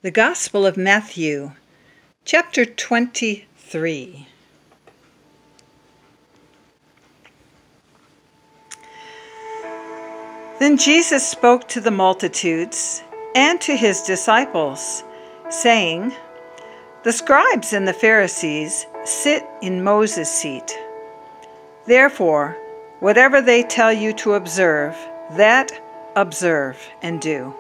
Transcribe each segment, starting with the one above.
The Gospel of Matthew, chapter 23. Then Jesus spoke to the multitudes and to his disciples, saying, "The scribes and the Pharisees sit in Moses' seat. Therefore, whatever they tell you to observe, that observe and do.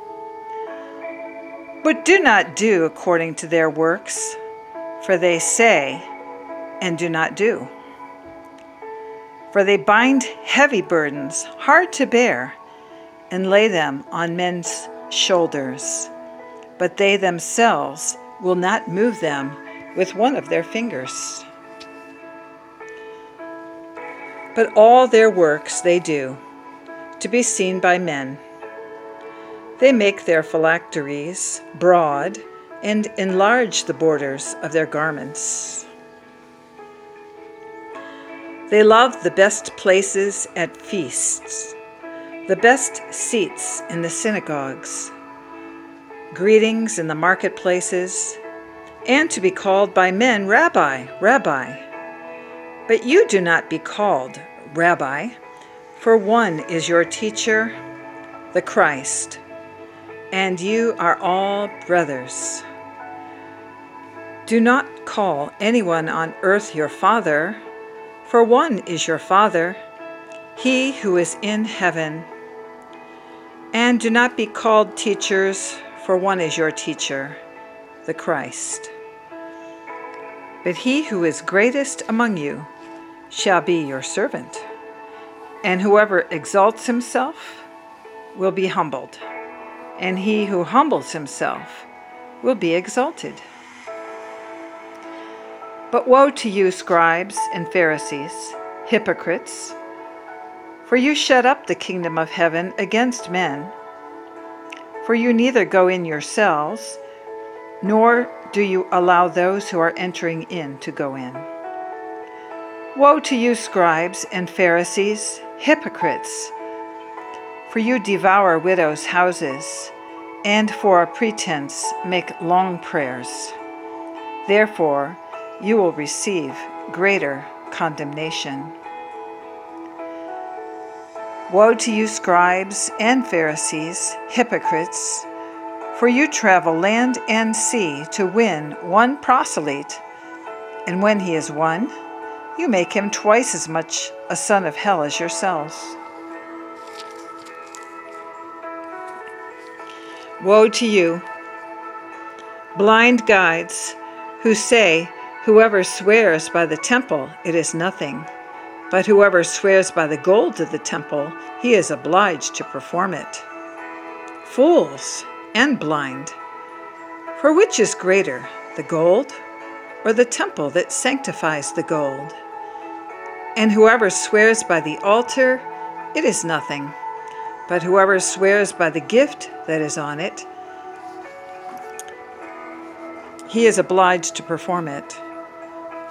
But do not do according to their works, for they say and do not do. For they bind heavy burdens, hard to bear, and lay them on men's shoulders, but they themselves will not move them with one of their fingers. But all their works they do, to be seen by men. They make their phylacteries broad and enlarge the borders of their garments. They love the best places at feasts, the best seats in the synagogues, greetings in the marketplaces, and to be called by men, Rabbi, Rabbi. But you do not be called Rabbi, for one is your teacher, the Christ, and you are all brothers. Do not call anyone on earth your father, for one is your Father, he who is in heaven. And do not be called teachers, for one is your teacher, the Christ. But he who is greatest among you shall be your servant, and whoever exalts himself will be humbled, and he who humbles himself will be exalted. But woe to you, scribes and Pharisees, hypocrites, for you shut up the kingdom of heaven against men. For you neither go in yourselves, nor do you allow those who are entering in to go in. Woe to you, scribes and Pharisees, hypocrites, for you devour widows' houses, and for a pretense make long prayers. Therefore, you will receive greater condemnation. Woe to you, scribes and Pharisees, hypocrites, for you travel land and sea to win one proselyte, and when he is won, you make him twice as much a son of hell as yourselves. Woe to you, blind guides, who say, whoever swears by the temple, it is nothing, but whoever swears by the gold of the temple, he is obliged to perform it. Fools and blind, for which is greater, the gold or the temple that sanctifies the gold? And whoever swears by the altar, it is nothing, but whoever swears by the gift that is on it, he is obliged to perform it.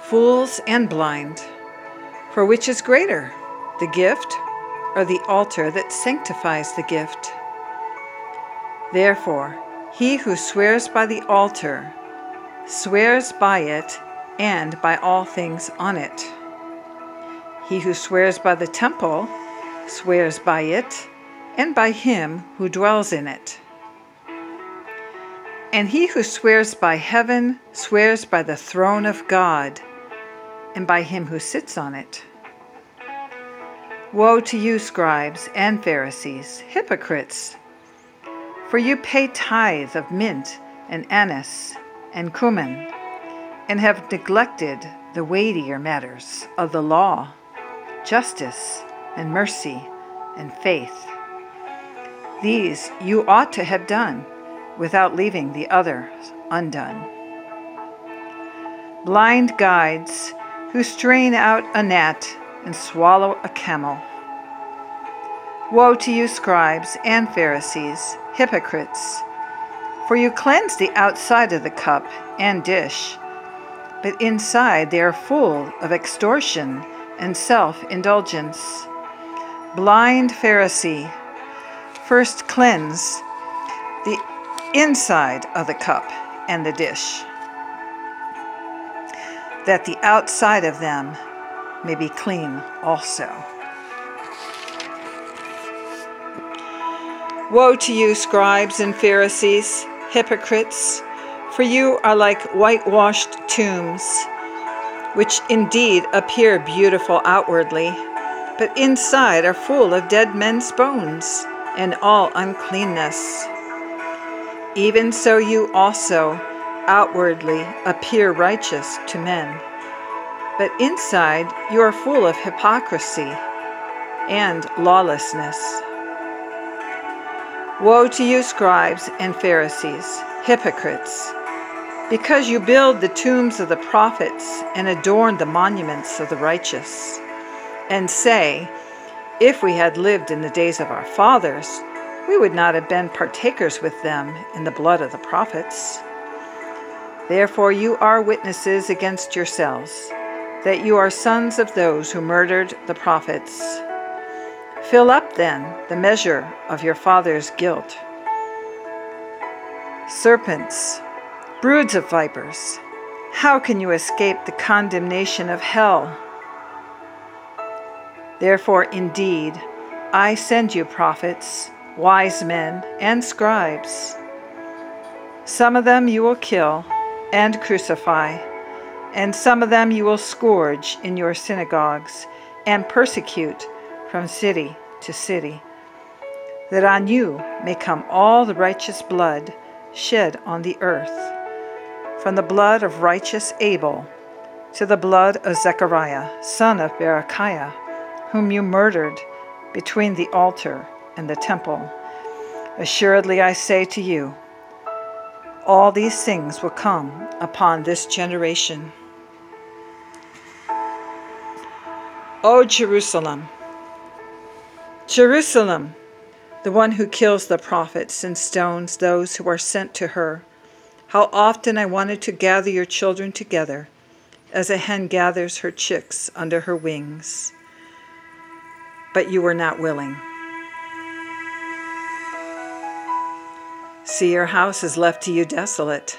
Fools and blind, for which is greater, the gift or the altar that sanctifies the gift? Therefore, he who swears by the altar swears by it and by all things on it. He who swears by the temple swears by it and by him who dwells in it. And he who swears by heaven swears by the throne of God and by him who sits on it. Woe to you, scribes and Pharisees, hypocrites, for you pay tithe of mint and anise and cumin, and have neglected the weightier matters of the law, justice and mercy and faith. These you ought to have done, without leaving the others undone. Blind guides, who strain out a gnat and swallow a camel. Woe to you, scribes and Pharisees, hypocrites, for you cleanse the outside of the cup and dish, but inside they are full of extortion and self-indulgence. Blind Pharisee, first cleanse the inside of the cup and the dish, that the outside of them may be clean also. Woe to you, scribes and Pharisees, hypocrites, for you are like whitewashed tombs, which indeed appear beautiful outwardly, but inside are full of dead men's bones and all uncleanness. Even so you also outwardly appear righteous to men, but inside you are full of hypocrisy and lawlessness. Woe to you, scribes and Pharisees, hypocrites, because you build the tombs of the prophets and adorn the monuments of the righteous, and say, if we had lived in the days of our fathers, we would not have been partakers with them in the blood of the prophets. Therefore you are witnesses against yourselves, that you are sons of those who murdered the prophets. Fill up, then, the measure of your father's guilt. Serpents, broods of vipers, how can you escape the condemnation of hell? Therefore, indeed, I send you prophets, wise men, and scribes. Some of them you will kill and crucify, and some of them you will scourge in your synagogues and persecute from city to city, that on you may come all the righteous blood shed on the earth, from the blood of righteous Abel to the blood of Zechariah, son of Berechiah, whom you murdered between the altar and the temple. Assuredly I say to you, all these things will come upon this generation. O Jerusalem, Jerusalem, the one who kills the prophets and stones those who are sent to her, how often I wanted to gather your children together, as a hen gathers her chicks under her wings, but you were not willing. See, your house is left to you desolate.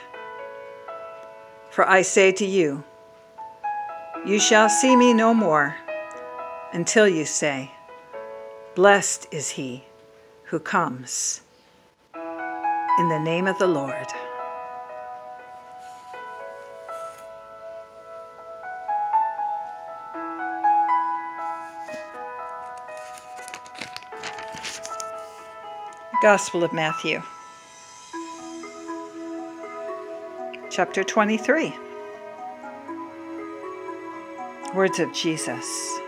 For I say to you, you shall see me no more, until you say, blessed is he who comes in the name of the Lord. Gospel of Matthew, chapter 23. Words of Jesus.